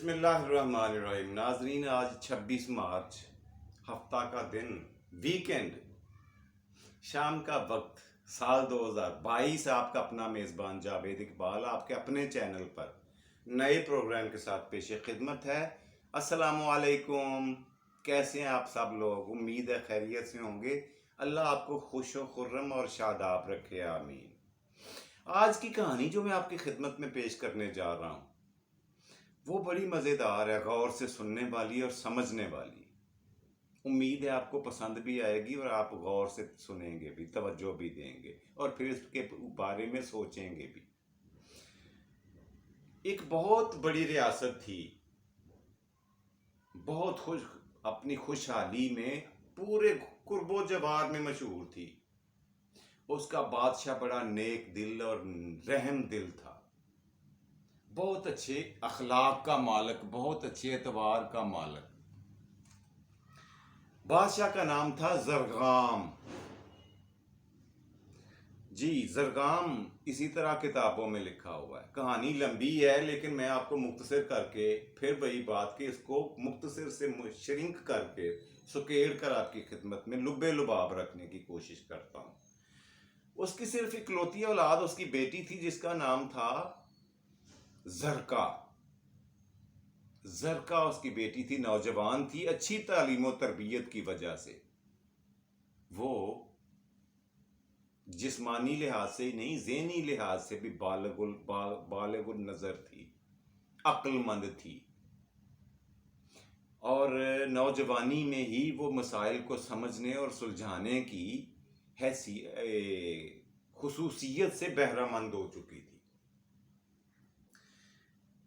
بسم اللہ الرحمن الرحیم ناظرین، آج 26 مارچ ہفتہ کا دن، ویکینڈ، شام کا وقت، سال 2022۔ آپ کا اپنا میزبان جاوید اقبال آپ کے اپنے چینل پر نئے پروگرام کے ساتھ پیش خدمت ہے۔ السلام علیکم، کیسے ہیں آپ سب لوگ؟ امید ہے خیریت سے ہوں گے۔ اللہ آپ کو خوش و خرم اور شاداب رکھے، آمین۔ آج کی کہانی جو میں آپ کی خدمت میں پیش کرنے جا رہا ہوں وہ بڑی مزیدار ہے، غور سے سننے والی اور سمجھنے والی۔ امید ہے آپ کو پسند بھی آئے گی اور آپ غور سے سنیں گے بھی، توجہ بھی دیں گے اور پھر اس کے بارے میں سوچیں گے بھی۔ ایک بہت بڑی ریاست تھی، بہت اپنی خوشحالی میں پورے قرب و جوار میں مشہور تھی۔ اس کا بادشاہ بڑا نیک دل اور رحم دل تھا، بہت اچھے اخلاق کا مالک، بہت اچھے اعتبار کا مالک۔ بادشاہ کا نام تھا زرغام۔ جی زرغام اسی طرح کتابوں میں لکھا ہوا ہے، کہانی لمبی ہے لیکن میں آپ کو مختصر کر کے، پھر وہی بات کہ اس کو مختصر سے شرنک کر کے سکیڑ کر آپ کی خدمت میں لبے لباب رکھنے کی کوشش کرتا ہوں۔ اس کی صرف اکلوتی اولاد اس کی بیٹی تھی جس کا نام تھا زرکا۔ زرکا اس کی بیٹی تھی، نوجوان تھی، اچھی تعلیم و تربیت کی وجہ سے وہ جسمانی لحاظ سے ہی نہیں، ذہنی لحاظ سے بھی بالغ النظر تھی، عقل مند تھی، اور نوجوانی میں ہی وہ مسائل کو سمجھنے اور سلجھانے کی خصوصیت سے بہرہ مند ہو چکی تھی۔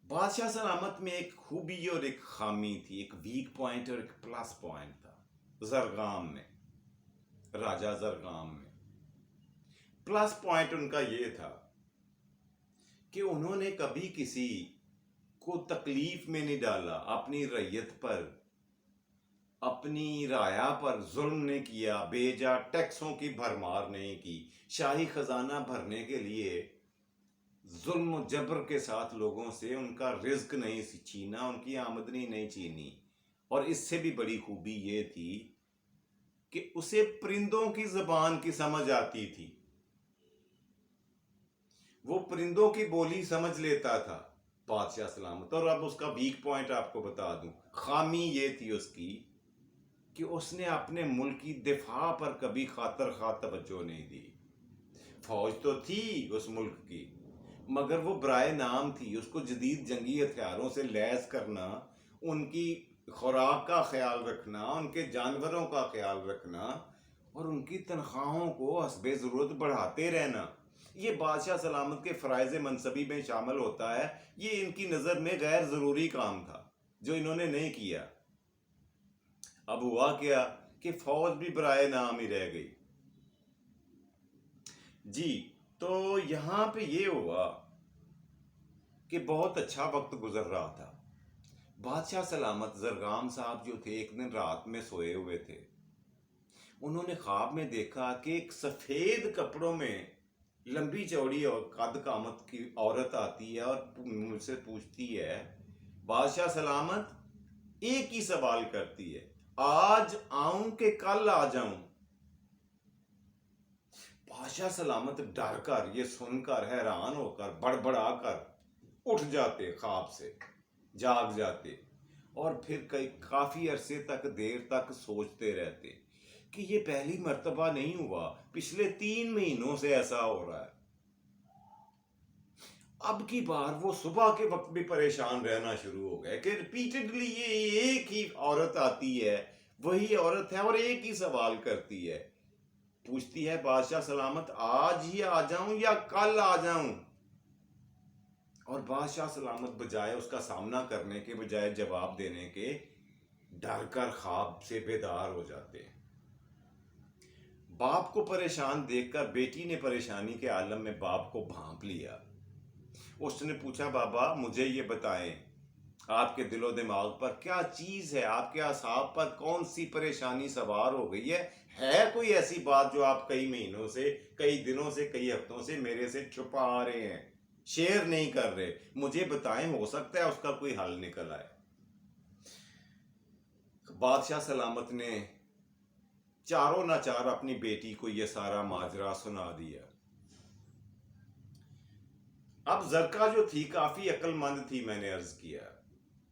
بادشاہ سلامت میں ایک خوبی اور ایک خامی تھی، ایک ویک پوائنٹ اور ایک پلس پوائنٹ تھا زرغام میں، راجہ زرغام میں۔ پلس پوائنٹ ان کا یہ تھا کہ انہوں نے کبھی کسی کو تکلیف میں نہیں ڈالا، اپنی رعیت پر، اپنی رعایا پر ظلم نہیں کیا، بے جا ٹیکسوں کی بھرمار نہیں کی، شاہی خزانہ بھرنے کے لیے ظلم و جبر کے ساتھ لوگوں سے ان کا رزق نہیں چھینا، ان کی آمدنی نہیں چھینی۔ اور اس سے بھی بڑی خوبی یہ تھی کہ اسے پرندوں کی زبان کی سمجھ آتی تھی، وہ پرندوں کی بولی سمجھ لیتا تھا بادشاہ سلامت۔ اور اب اس کا ویک پوائنٹ آپ کو بتا دوں، خامی یہ تھی اس کی کہ اس نے اپنے ملک کی دفاع پر کبھی خاطر خواہ توجہ نہیں دی۔ فوج تو تھی اس ملک کی مگر وہ برائے نام تھی، اس کو جدید جنگی ہتھیاروں سے لیس کرنا، ان کی خوراک کا خیال رکھنا، ان کے جانوروں کا خیال رکھنا اور ان کی تنخواہوں کو حسب ضرورت بڑھاتے رہنا، یہ بادشاہ سلامت کے فرائض منصبی میں شامل ہوتا ہے۔ یہ ان کی نظر میں غیر ضروری کام تھا جو انہوں نے نہیں کیا۔ اب ہوا کیا کہ فوج بھی برائے نام ہی رہ گئی۔ جی تو یہاں پہ یہ ہوا کہ بہت اچھا وقت گزر رہا تھا۔ بادشاہ سلامت زرغام صاحب جو تھے ایک دن رات میں سوئے ہوئے تھے، انہوں نے خواب میں دیکھا کہ ایک سفید کپڑوں میں لمبی چوڑی اور قد قامت کی عورت آتی ہے اور مجھ سے پوچھتی ہے، بادشاہ سلامت ایک ہی سوال کرتی ہے، آج آؤں کہ کل آ جاؤں؟ بادشاہ سلامت ڈر کر، یہ سن کر، حیران ہو کر، بڑبڑا کر اٹھ جاتے، خواب سے جاگ جاتے اور پھر کافی عرصے تک، دیر تک سوچتے رہتے کہ یہ پہلی مرتبہ نہیں ہوا، پچھلے 3 مہینوں سے ایسا ہو رہا ہے۔ اب کی بار وہ صبح کے وقت بھی پریشان رہنا شروع ہو گئے کہ ریپیٹڈلی یہ ایک ہی عورت آتی ہے، وہی عورت ہے اور ایک ہی سوال کرتی ہے، پوچھتی ہے بادشاہ سلامت آج ہی آ جاؤں یا کل آ جاؤں؟ اور بادشاہ سلامت بجائے اس کا سامنا کرنے کے، بجائے جواب دینے کے، ڈر کر خواب سے بیدار ہو جاتے ہیں۔ باپ کو پریشان دیکھ کر بیٹی نے پریشانی کے عالم میں باپ کو بھانپ لیا۔ اس نے پوچھا، بابا مجھے یہ بتائیں، آپ کے دل و دماغ پر کیا چیز ہے، آپ کے اعصاب پر کون سی پریشانی سوار ہو گئی ہے کوئی ایسی بات جو آپ کئی مہینوں سے، کئی دنوں سے، کئی ہفتوں سے میرے سے چھپا رہے ہیں؟ شیئر نہیں کر رہے. مجھے بتائیں، ہو سکتا ہے اس کا کوئی حل نکل آئے. بادشاہ سلامت نے چاروں نہ چار اپنی بیٹی کو یہ سارا ماجرا سنا دیا. اب زرکا جو تھی کافی عقل مند تھی، میں نے عرض کیا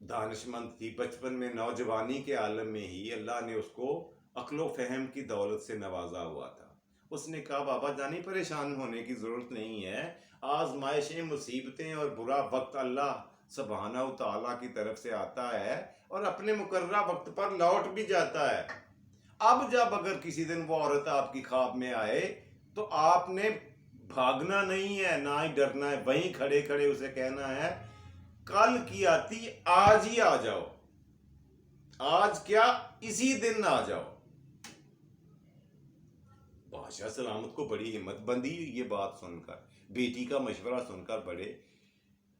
دانش مند تھی. بچپن میں نوجوانی کے عالم میں ہی اللہ نے اس کو عقل و فہم کی دولت سے نوازا ہوا تھا. اس نے کہا بابا جانی پریشان ہونے کی ضرورت نہیں ہے، آزمائشیں، مصیبتیں اور برا وقت اللہ سبحانہ و تعالیٰ کی طرف سے آتا ہے اور اپنے مقررہ وقت پر لوٹ بھی جاتا ہے. اب جب اگر کسی دن وہ عورت آپ کی خواب میں آئے تو آپ نے بھاگنا نہیں ہے، نہ ہی ڈرنا ہے، وہیں کھڑے کھڑے اسے کہنا ہے کل کی آتی آج ہی آ جاؤ، آج کیا اسی دن آ جاؤ. بادشاہ سلامت کو بڑی ہمت بندی یہ بات سن کر، بیٹی کا مشورہ سن کر بڑے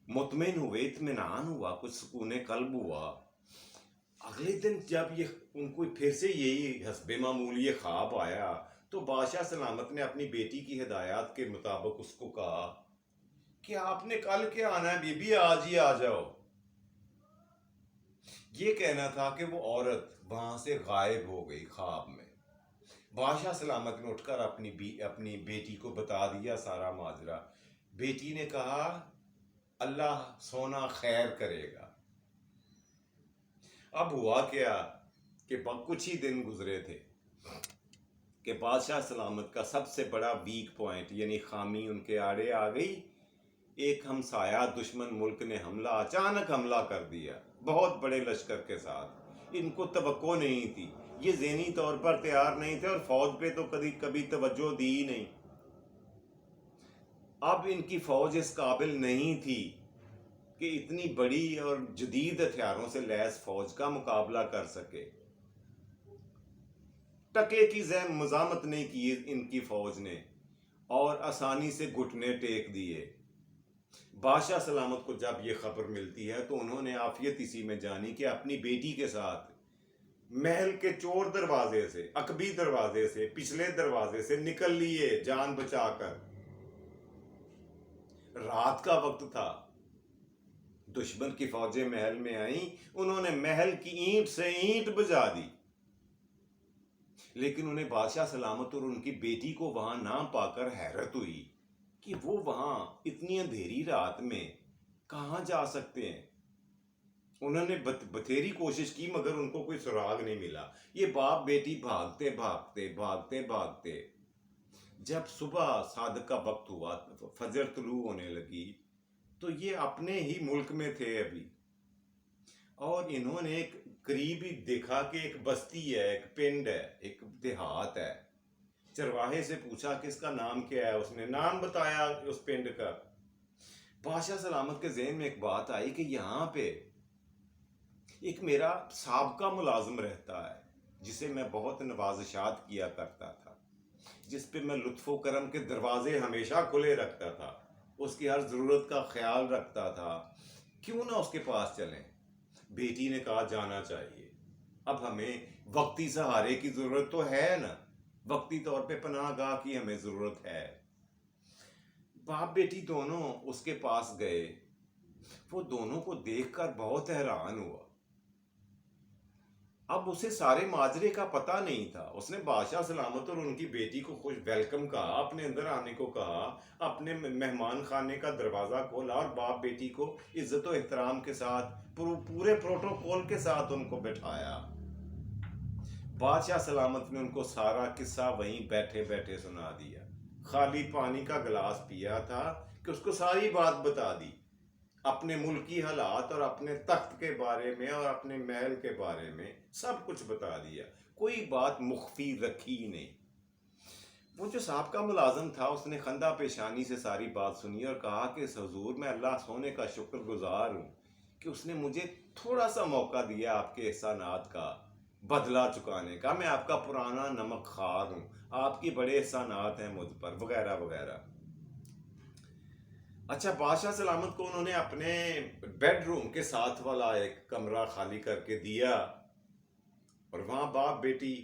مطمئن ہوئے، اطمینان ہوا، کچھ سکون قلب ہوا. اگلے دن جب یہ ان کو پھر سے یہی حسب معمول یہ خواب آیا تو بادشاہ سلامت نے اپنی بیٹی کی ہدایات کے مطابق اس کو کہا کہ آپ نے کل کیا آنا ہے بی بی، آج ہی آ جاؤ. یہ کہنا تھا کہ وہ عورت وہاں سے غائب ہو گئی خواب میں. بادشاہ سلامت نے اٹھ کر اپنی بیٹی کو بتا دیا سارا ماجرا. بیٹی نے کہا اللہ سونا خیر کرے گا. اب ہوا کیا کہ کچھ ہی دن گزرے تھے کہ بادشاہ سلامت کا سب سے بڑا ویک پوائنٹ یعنی خامی ان کے آڑے آ گئی. ایک ہمسایہ دشمن ملک نے اچانک حملہ کر دیا بہت بڑے لشکر کے ساتھ. ان کو توقع نہیں تھی، یہ ذہنی طور پر تیار نہیں تھے اور فوج پہ تو کبھی توجہ دی ہی نہیں. اب ان کی فوج اس قابل نہیں تھی کہ اتنی بڑی اور جدید ہتھیاروں سے لیس فوج کا مقابلہ کر سکے. ٹکے کی مزاحمت نہیں کی ان کی فوج نے اور آسانی سے گھٹنے ٹیک دیے. بادشاہ سلامت کو جب یہ خبر ملتی ہے تو انہوں نے عافیت اسی میں جانی کہ اپنی بیٹی کے ساتھ محل کے چور دروازے سے، عقبی دروازے سے، پچھلے دروازے سے نکل لیے جان بچا کر. رات کا وقت تھا، دشمن کی فوجیں محل میں آئیں، انہوں نے محل کی اینٹ سے اینٹ بجا دی. لیکن انہیں بادشاہ سلامت اور ان کی بیٹی کو وہاں نہ پا کر حیرت ہوئی کہ وہ وہاں اتنی اندھیری رات میں کہاں جا سکتے ہیں. انہوں نے بتھیری کوشش کی مگر ان کو کوئی سراغ نہیں ملا. یہ باپ بیٹی بھاگتے بھاگتے بھاگتے بھاگتے جب صبح صادق کا وقت ہوا، فجر طلوع ہونے لگی تو یہ اپنے ہی ملک میں تھے ابھی. اور انہوں نے ایک قریب ہی دیکھا کہ ایک بستی ہے، ایک پنڈ ہے، ایک دیہات ہے. چرواہے سے پوچھا کہ اس کا نام کیا ہے، اس نے نام بتایا اس پنڈ کا. بادشاہ سلامت کے ذہن میں ایک بات آئی کہ یہاں پہ ایک میرا سابقہ ملازم رہتا ہے جسے میں بہت نوازشات کیا کرتا تھا، جس پہ میں لطف و کرم کے دروازے ہمیشہ کھلے رکھتا تھا، اس کی ہر ضرورت کا خیال رکھتا تھا. کیوں نہ اس کے پاس چلیں؟ بیٹی نے کہا جانا چاہیے. اب ہمیں وقتی سہارے کی ضرورت تو ہے نا، وقتی طور پہ پناہ گاہ کی ہمیں ضرورت ہے. باپ بیٹی دونوں اس کے پاس گئے. وہ دونوں کو دیکھ کر بہت حیران ہوا. اب اسے سارے ماجرے کا پتہ نہیں تھا. اس نے بادشاہ سلامت اور ان کی بیٹی کو خوش ویلکم کہا، اپنے اندر آنے کو کہا، اپنے مہمان خانے کا دروازہ کھولا اور باپ بیٹی کو عزت و احترام کے ساتھ پورے پروٹوکول کے ساتھ ان کو بٹھایا. بادشاہ سلامت نے ان کو سارا قصہ وہیں بیٹھے بیٹھے سنا دیا. خالی پانی کا گلاس پیا تھا کہ اس کو ساری بات بتا دی، اپنے ملکی حالات اور اپنے تخت کے بارے میں اور اپنے محل کے بارے میں سب کچھ بتا دیا، کوئی بات مخفی رکھی ہی نہیں. وہ جو سابقہ ملازم تھا اس نے خندہ پیشانی سے ساری بات سنی اور کہا کہ حضور میں اللہ سونے کا شکر گزار ہوں کہ اس نے مجھے تھوڑا سا موقع دیا آپ کے احسانات کا بدلہ چکانے کا. میں آپ کا پرانا نمک خوار ہوں، آپ کی بڑے احسانات ہیں مجھ پر، وغیرہ وغیرہ. اچھا، بادشاہ سلامت کو انہوں نے اپنے بیڈ روم کے ساتھ والا ایک کمرہ خالی کر کے دیا اور وہاں باپ بیٹی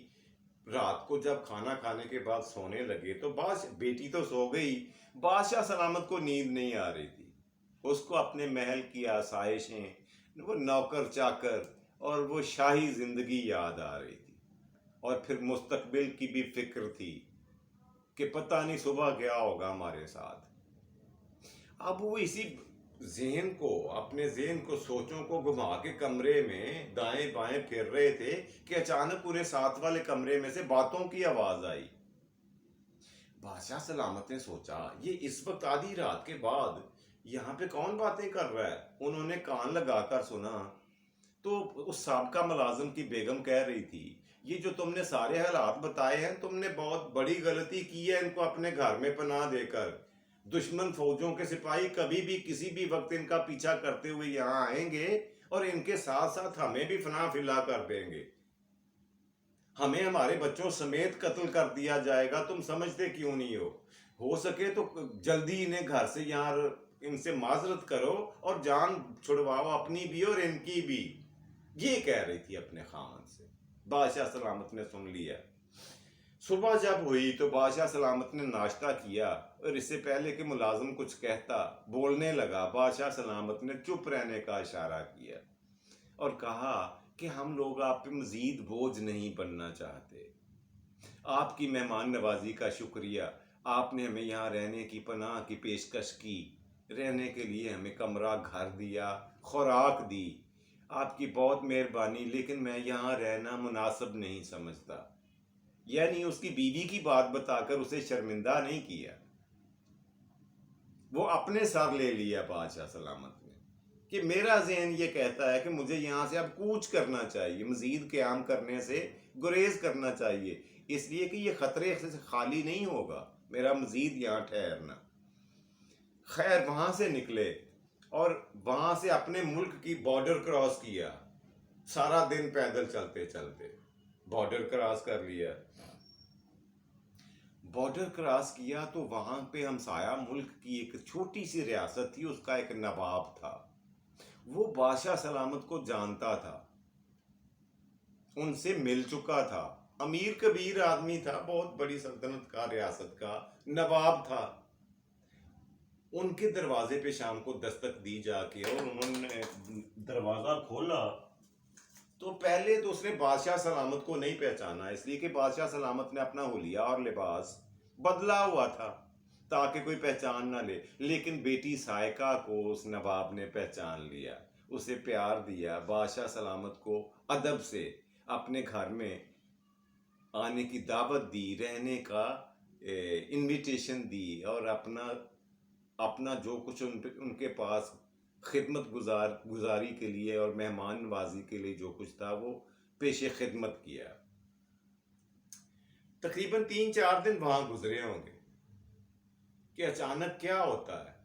رات کو جب کھانا کھانے کے بعد سونے لگے تو بیٹی تو سو گئی، بادشاہ سلامت کو نیند نہیں آ رہی تھی. اس کو اپنے محل کی آسائشیں، وہ نوکر چاکر اور وہ شاہی زندگی یاد آ رہی تھی، اور پھر مستقبل کی بھی فکر تھی کہ پتہ نہیں صبح کیا ہوگا ہمارے ساتھ۔ اب وہ اسی اپنے ذہن کو، سوچوں کو گھما کے کمرے میں دائیں بائیں پھر رہے تھے کہ اچانک پورے ساتھ والے کمرے میں سے باتوں کی آواز آئی۔ بادشاہ سلامت نے سوچا یہ اس وقت آدھی رات کے بعد یہاں پہ کون باتیں کر رہا ہے؟ انہوں نے کان لگا کر سنا تو اس سابقہ ملازم کی بیگم کہہ رہی تھی یہ جو تم نے سارے حالات بتائے ہیں، تم نے بہت بڑی غلطی کی ہے ان کو اپنے گھر میں پناہ دے کر۔ دشمن فوجوں کے سپاہی کبھی بھی کسی بھی وقت ان کا پیچھا کرتے ہوئے یہاں آئیں گے اور ان کے ساتھ ساتھ ہمیں بھی فنا فلا کر دیں گے، ہمیں ہمارے بچوں سمیت قتل کر دیا جائے گا۔ تم سمجھتے کیوں نہیں ہو سکے تو جلدی انہیں گھر سے یہاں ان سے معذرت کرو اور جان چھڑواؤ اپنی بھی اور ان کی بھی۔ یہ کہہ رہی تھی اپنے خامن سے۔ بادشاہ سلامت نے سن لیا۔ صبح جب ہوئی تو بادشاہ سلامت نے ناشتہ کیا، اور اس سے پہلے کہ ملازم کچھ کہتا بولنے لگا، بادشاہ سلامت نے چپ رہنے کا اشارہ کیا اور کہا کہ ہم لوگ آپ پہ مزید بوجھ نہیں بننا چاہتے۔ آپ کی مہمان نوازی کا شکریہ، آپ نے ہمیں یہاں رہنے کی پناہ کی پیشکش کی، رہنے کے لیے ہمیں کمرہ گھر دیا، خوراک دی، آپ کی بہت مہربانی، لیکن میں یہاں رہنا مناسب نہیں سمجھتا۔ یعنی اس کی بیوی کی بات بتا کر اسے شرمندہ نہیں کیا، وہ اپنے سر لے لیا بادشاہ سلامت نے کہ میرا ذہن یہ کہتا ہے کہ مجھے یہاں سے اب کوچ کرنا چاہیے، مزید قیام کرنے سے گریز کرنا چاہیے، اس لیے کہ یہ خطرے سے خالی نہیں ہوگا میرا مزید یہاں ٹھہرنا۔ خیر وہاں سے نکلے اور وہاں سے اپنے ملک کی بارڈر کراس کیا، سارا دن پیدل چلتے چلتے بارڈر کراس کر لیا۔ بارڈر کراس کیا تو وہاں پہ ہمسایہ ملک کی ایک چھوٹی سی ریاست تھی، اس کا ایک نواب تھا، وہ بادشاہ سلامت کو جانتا تھا، ان سے مل چکا تھا، امیر کبیر آدمی تھا، بہت بڑی سلطنت کا ریاست کا نواب تھا۔ ان کے دروازے پہ شام کو دستک دی جا کے اور انہوں نے دروازہ کھولا تو پہلے تو اس نے بادشاہ سلامت کو نہیں پہچانا، اس لیے کہ بادشاہ سلامت نے اپنا حلیہ اور لباس بدلا ہوا تھا تاکہ کوئی پہچان نہ لے، لیکن بیٹی سائقہ کو اس نواب نے پہچان لیا، اسے پیار دیا، بادشاہ سلامت کو ادب سے اپنے گھر میں آنے کی دعوت دی، رہنے کا انویٹیشن دی، اور اپنا جو کچھ ان کے پاس خدمت گزاری کے لیے اور مہمان نوازی کے لیے جو کچھ تھا وہ پیش خدمت کیا۔ تقریباً 3-4 دن وہاں گزرے ہوں گے کہ اچانک کیا ہوتا ہے،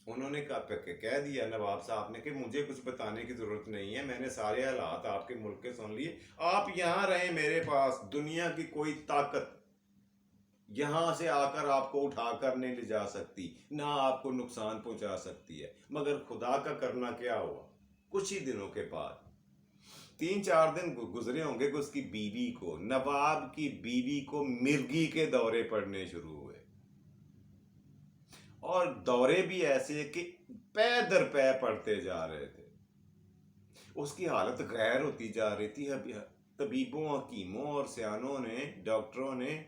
انہوں نے کہہ دیا نواب صاحب نے کہ مجھے کچھ بتانے کی ضرورت نہیں ہے، میں نے سارے حالات آپ کے ملک کے سن لیے، آپ یہاں رہیں میرے پاس، دنیا کی کوئی طاقت یہاں سے آ کر آپ کو اٹھا کر نہیں لے جا سکتی، نہ آپ کو نقصان پہنچا سکتی ہے۔ مگر خدا کا کرنا کیا ہوا، کچھ ہی دنوں کے بعد 3-4 دن گزرے ہوں گے کہ اس کی بیوی کو، نواب کی بیوی کو مرگی کے دورے پڑنے شروع ہوئے، اور دورے بھی ایسے کہ پے در پے پڑتے جا رہے تھے، اس کی حالت غیر ہوتی جا رہی تھی۔ طبیبوں، حکیموں اور سیانوں نے، ڈاکٹروں نے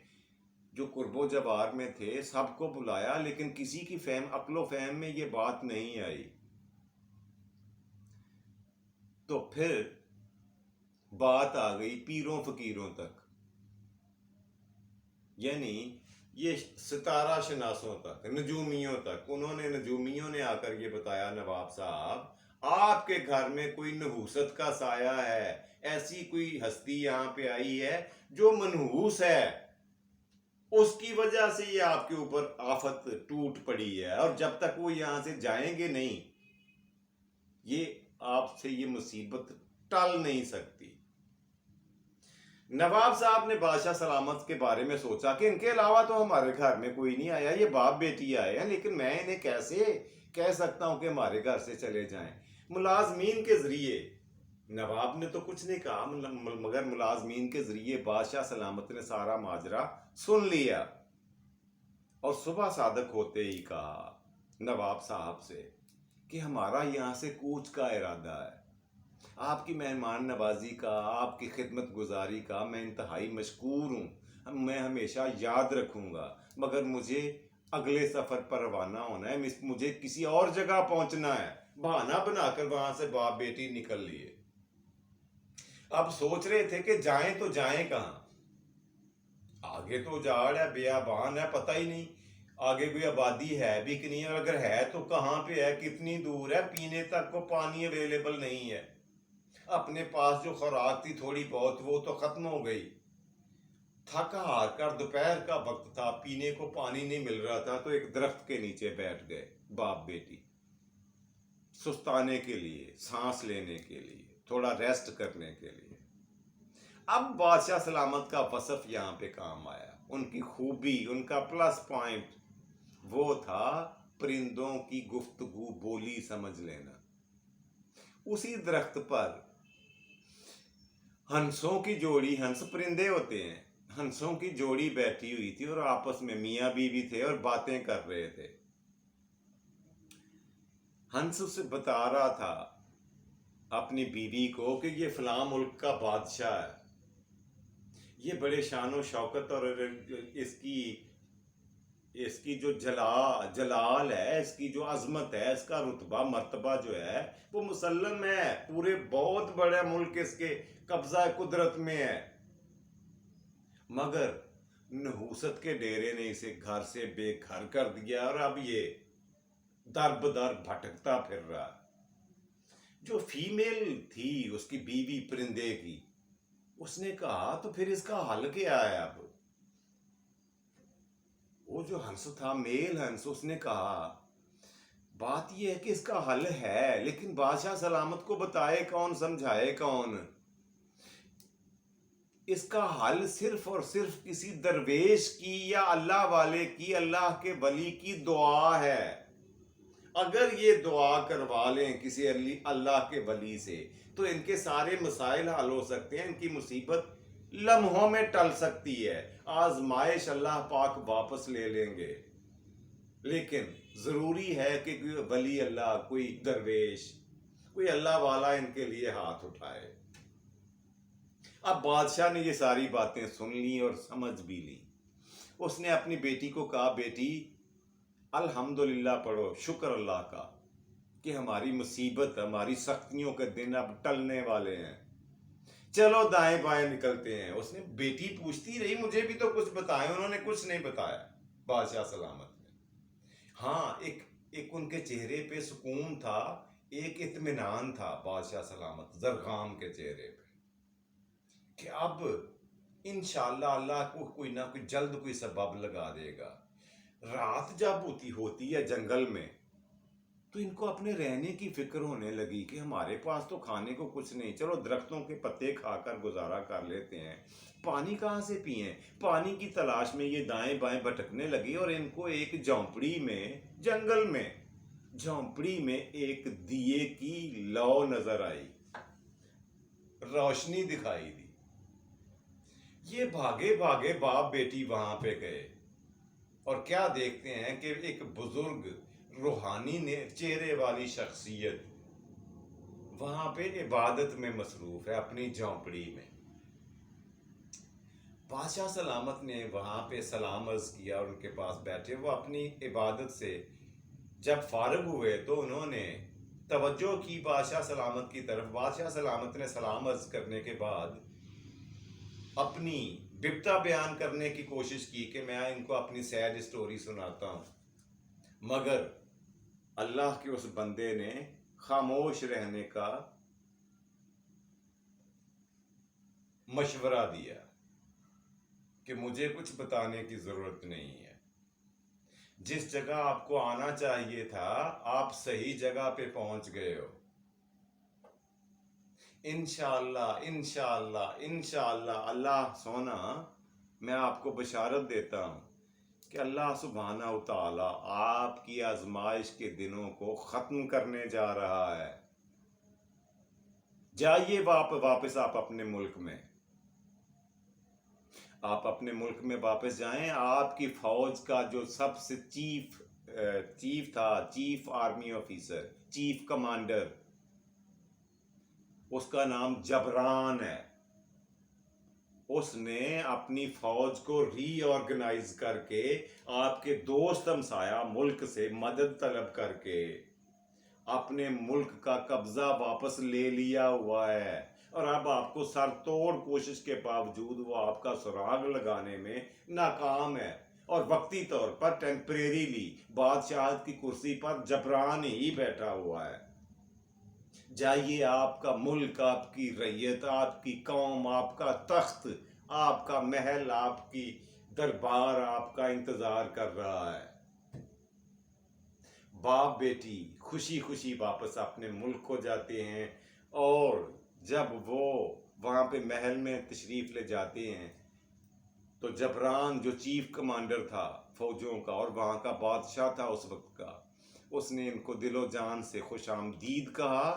جو قرب و جوار میں تھے سب کو بلایا، لیکن کسی کی عقل و فہم میں یہ بات نہیں آئی۔ تو پھر بات آ گئی پیروں فقیروں تک، یعنی یہ ستارہ شناسوں تک، نجومیوں تک۔ نجومیوں نے آ کر یہ بتایا نواب صاحب آپ کے گھر میں کوئی نحوست کا سایہ ہے، ایسی کوئی ہستی یہاں پہ آئی ہے جو منحوس ہے، اس کی وجہ سے یہ آپ کے اوپر آفت ٹوٹ پڑی ہے، اور جب تک وہ یہاں سے جائیں گے نہیں یہ آپ سے یہ مصیبت ٹل نہیں سکتی۔ نواب صاحب نے بادشاہ سلامت کے بارے میں سوچا کہ ان کے علاوہ تو ہمارے گھر میں کوئی نہیں آیا، یہ باپ بیٹی آئے ہیں، لیکن میں انہیں کیسے کہہ سکتا ہوں کہ ہمارے گھر سے چلے جائیں۔ ملازمین کے ذریعے، نواب نے تو کچھ نہیں کہا، مگر ملازمین کے ذریعے بادشاہ سلامت نے سارا ماجرا سن لیا، اور صبح صادق ہوتے ہی کہا نواب صاحب سے کہ ہمارا یہاں سے کوچ کا ارادہ ہے، آپ کی مہمان نوازی کا، آپ کی خدمت گزاری کا میں انتہائی مشکور ہوں، میں ہمیشہ یاد رکھوں گا، مگر مجھے اگلے سفر پر روانہ ہونا ہے، مجھے کسی اور جگہ پہنچنا ہے۔ بہانہ بنا کر وہاں سے باپ بیٹی نکل لیے۔ اب سوچ رہے تھے کہ جائیں تو جائیں کہاں، آگے تو جاڑ ہے، بیابان ہے، پتہ ہی نہیں آگے کوئی آبادی ہے بھی کہ نہیں، اور اگر ہے تو کہاں پہ ہے، کتنی دور ہے، پینے تک کو پانی اویلیبل نہیں ہے، اپنے پاس جو خوراک تھی تھوڑی بہت وہ تو ختم ہو گئی، تھکا ہار کر دوپہر کا وقت تھا، پینے کو پانی نہیں مل رہا تھا، تو ایک درخت کے نیچے بیٹھ گئے باپ بیٹی، سستانے کے لیے، سانس لینے کے لیے، تھوڑا ریسٹ کرنے کے لیے۔ اب بادشاہ سلامت کا وصف یہاں پہ کام آیا، ان کی خوبی، ان کا پلس پوائنٹ وہ تھا پرندوں کی گفتگو بولی سمجھ لینا۔ اسی درخت پر ہنسوں کی جوڑی، ہنس پرندے ہوتے ہیں، ہنسوں کی جوڑی بیٹھی ہوئی تھی اور آپس میں میاں بیوی تھے اور باتیں کر رہے تھے۔ ہنس اسے بتا رہا تھا اپنی بیوی کو کہ یہ فلاں ملک کا بادشاہ ہے، یہ بڑے شان و شوکت اور اس کی جو جلال ہے، اس کی جو عظمت ہے، اس کا رتبہ مرتبہ جو ہے وہ مسلم ہے، پورے بہت بڑا ملک اس کے قبضہ قدرت میں ہے، مگر نحوست کے ڈیرے نے اسے گھر سے بے گھر کر دیا اور اب یہ در بدر بھٹکتا پھر رہا۔ جو فیمیل تھی اس کی بیوی پرندے کی، اس نے کہا تو پھر اس کا حل کیا ہے؟ اب وہ جو ہنس تھا، میل ہنس، اس نے کہا بات یہ ہے کہ اس کا حل ہے، لیکن بادشاہ سلامت کو بتائے کون، سمجھائے کون؟ اس کا حل صرف اور صرف کسی درویش کی یا اللہ والے کی، اللہ کے ولی کی دعا ہے۔ اگر یہ دعا کروا لیں کسی اللہ کے ولی سے تو ان کے سارے مسائل حل ہو سکتے ہیں، ان کی مصیبت لمحوں میں ٹل سکتی ہے، آزمائش اللہ پاک واپس لے لیں گے، لیکن ضروری ہے کہ کوئی ولی اللہ، کوئی درویش، کوئی اللہ والا ان کے لیے ہاتھ اٹھائے۔ اب بادشاہ نے یہ ساری باتیں سن لی اور سمجھ بھی لی۔ اس نے اپنی بیٹی کو کہا بیٹی الحمدللہ پڑھو، شکر اللہ کا کہ ہماری مصیبت، ہماری سختیوں کے دن اب ٹلنے والے ہیں، چلو دائیں بائیں نکلتے ہیں۔ اس نے بیٹی پوچھتی رہی مجھے بھی تو کچھ بتائیں، انہوں نے کچھ نہیں بتایا بادشاہ سلامت نے۔ ہاں ایک ان کے چہرے پہ سکون تھا، ایک اطمینان تھا بادشاہ سلامت زرغام کے چہرے پہ کہ اب انشاءاللہ اللہ کو کوئی نہ کوئی جلد کوئی سبب لگا دے گا۔ رات جب ہوتی ہے جنگل میں تو ان کو اپنے رہنے کی فکر ہونے لگی کہ ہمارے پاس تو کھانے کو کچھ نہیں، چلو درختوں کے پتے کھا کر گزارا کر لیتے ہیں، پانی کہاں سے پئیں؟ پانی کی تلاش میں یہ دائیں بائیں بھٹکنے لگی اور ان کو ایک جھونپڑی میں، جنگل میں جھونپڑی میں ایک دیے کی لو نظر آئی، روشنی دکھائی دی۔ یہ بھاگے بھاگے باپ بیٹی وہاں پہ گئے اور کیا دیکھتے ہیں کہ ایک بزرگ روحانی نے چہرے والی شخصیت وہاں پہ عبادت میں مصروف ہے اپنی جھونپڑی میں۔ بادشاہ سلامت نے وہاں پہ سلام عرض کیا اور ان کے پاس بیٹھے، وہ اپنی عبادت سے جب فارغ ہوئے تو انہوں نے توجہ کی بادشاہ سلامت کی طرف۔ بادشاہ سلامت نے سلام عرض کرنے کے بعد اپنی بپتا بیان کرنے کی کوشش کی کہ میں ان کو اپنی سیڈ سٹوری سناتا ہوں، مگر اللہ کے اس بندے نے خاموش رہنے کا مشورہ دیا کہ مجھے کچھ بتانے کی ضرورت نہیں ہے، جس جگہ آپ کو آنا چاہیے تھا آپ صحیح جگہ پہ پہنچ گئے ہو، انشاءاللہ انشاءاللہ انشاءاللہ۔ اللہ سونا میں آپ کو بشارت دیتا ہوں کہ اللہ سبحانہ و تعالی آپ کی آزمائش کے دنوں کو ختم کرنے جا رہا ہے۔ جائیے واپس آپ اپنے ملک میں، آپ اپنے ملک میں واپس جائیں۔ آپ کی فوج کا جو سب سے چیف چیف تھا، chief army officer, chief commander, اس کا نام جبران ہے. اس نے اپنی فوج کو ری آرگنائز کر کے آپ کے دوست ہمسایہ ملک سے مدد طلب کر کے اپنے ملک کا قبضہ واپس لے لیا ہوا ہے، اور اب آپ کو سر توڑ کوشش کے باوجود وہ آپ کا سراغ لگانے میں ناکام ہے، اور وقتی طور پر ٹیمپریریلی بادشاہت کی کرسی پر جبران ہی بیٹھا ہوا ہے. جائیے، آپ کا ملک، آپ کی رعیت، آپ کی قوم، آپ کا تخت، آپ کا محل، آپ کی دربار آپ کا انتظار کر رہا ہے. باپ بیٹی خوشی خوشی واپس اپنے ملک کو جاتے ہیں، اور جب وہ وہاں پہ محل میں تشریف لے جاتے ہیں تو جبران جو چیف کمانڈر تھا فوجوں کا اور وہاں کا بادشاہ تھا اس وقت کا، اس نے ان کو دل و جان سے خوش آمدید کہا،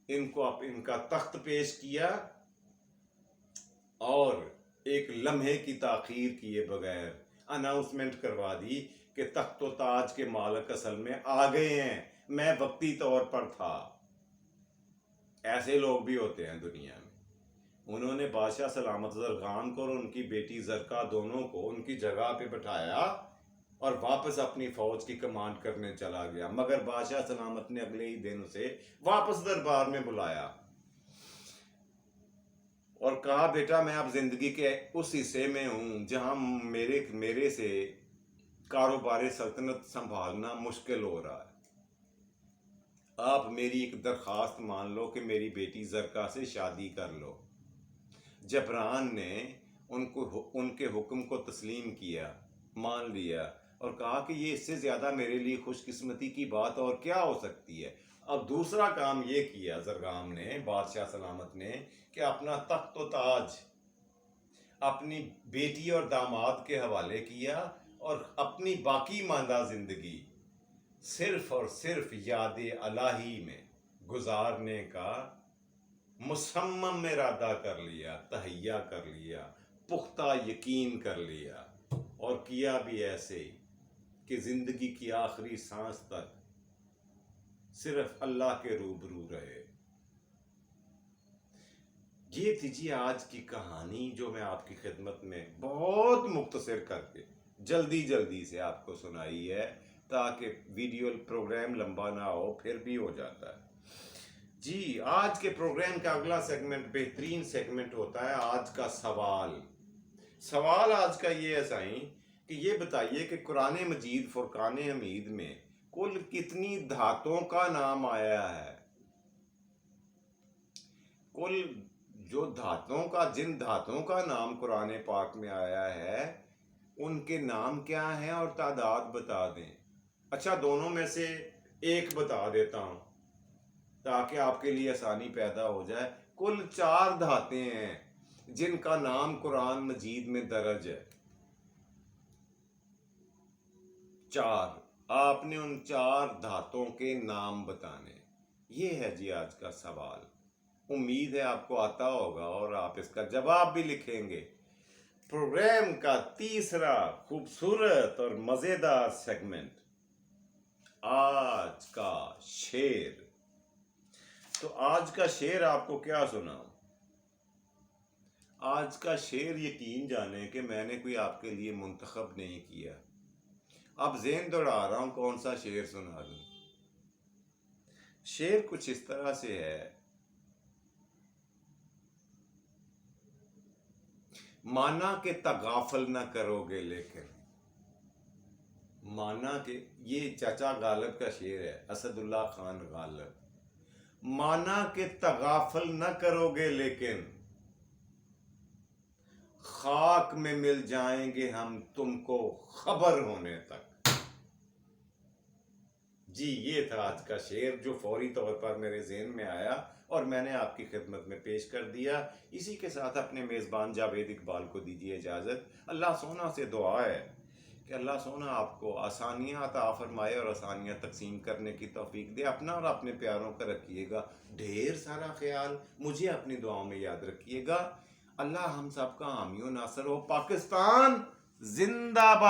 ان کو ان کا تخت پیش کیا، اور ایک لمحے کی تاخیر کیے بغیر اناؤنسمنٹ کروا دی کہ تخت و تاج کے مالک اصل میں آ گئے ہیں، میں وقتی طور پر تھا. ایسے لوگ بھی ہوتے ہیں دنیا میں. انہوں نے بادشاہ سلامت زرغان کو اور ان کی بیٹی زرقا دونوں کو ان کی جگہ پہ بٹھایا اور واپس اپنی فوج کی کمانڈ کرنے چلا گیا، مگر بادشاہ سلامت نے اگلے ہی دن اسے واپس دربار میں بلایا اور کہا، بیٹا میں اب زندگی کے اس حصے میں ہوں جہاں میرے سے کاروبار سلطنت سنبھالنا مشکل ہو رہا ہے. آپ میری ایک درخواست مان لو کہ میری بیٹی زرقا سے شادی کر لو. جبران نے ان کے حکم کو تسلیم کیا، مان لیا، اور کہا کہ یہ اس سے زیادہ میرے لیے خوش قسمتی کی بات اور کیا ہو سکتی ہے. اب دوسرا کام یہ کیا زرغام نے، بادشاہ سلامت نے، کہ اپنا تخت و تاج اپنی بیٹی اور داماد کے حوالے کیا اور اپنی باقی ماندہ زندگی صرف اور صرف یاد الہی میں گزارنے کا مصمم ارادہ کر لیا، تہیہ کر لیا، پختہ یقین کر لیا، اور کیا بھی ایسے کہ زندگی کی آخری سانس تک صرف اللہ کے روبرو رہے. یہ تھی جی آج کی کہانی جو میں آپ کی خدمت میں بہت مختصر کر کے جلدی سے آپ کو سنائی ہے، تاکہ ویڈیو پروگرام لمبا نہ ہو، پھر بھی ہو جاتا ہے. جی آج کے پروگرام کا اگلا سیگمنٹ بہترین سیگمنٹ ہوتا ہے آج کا سوال. سوال آج کا یہ ہے سائیں کہ یہ بتائیے کہ قرآن مجید فرقان حمید میں کل کتنی دھاتوں کا نام آیا ہے؟ کل جو جن دھاتوں کا نام قرآن پاک میں آیا ہے ان کے نام کیا ہیں اور تعداد بتا دیں. اچھا دونوں میں سے ایک بتا دیتا ہوں تاکہ آپ کے لیے آسانی پیدا ہو جائے. کل 4 دھاتیں ہیں جن کا نام قرآن مجید میں درج ہے. 4. آپ نے ان 4 دھاتوں کے نام بتانے. یہ ہے جی آج کا سوال. امید ہے آپ کو آتا ہوگا اور آپ اس کا جواب بھی لکھیں گے. پروگرام کا تیسرا خوبصورت اور مزیدار سیگمنٹ، آج کا شعر. تو آج کا شعر آپ کو کیا سناؤں؟ آج کا شعر یقین جانیں کہ میں نے کوئی آپ کے لیے منتخب نہیں کیا. اب ذہن دوڑا رہا ہوں کون سا شعر سنا دوں. شعر کچھ اس طرح سے ہے، مانا کہ تغافل نہ کرو گے لیکن، مانا کہ یہ چچا غالب کا شعر ہے، اسد اللہ خان غالب. مانا کہ تغافل نہ کرو گے لیکن خاک میں مل جائیں گے ہم تم کو خبر ہونے تک. جی یہ تھا آج کا شعر جو فوری طور پر میرے ذہن میں آیا اور میں نے آپ کی خدمت میں پیش کر دیا. اسی کے ساتھ اپنے میزبان جاوید اقبال کو دیجیے اجازت. اللہ سونا سے دعا ہے کہ اللہ سونا آپ کو آسانیاں عطا فرمائے اور آسانیاں تقسیم کرنے کی توفیق دے. اپنا اور اپنے پیاروں کا رکھیے گا ڈھیر سارا خیال. مجھے اپنی دعاؤں میں یاد رکھیے گا. اللہ ہم سب کا حامی و ناصر ہو. پاکستان زندہ باد.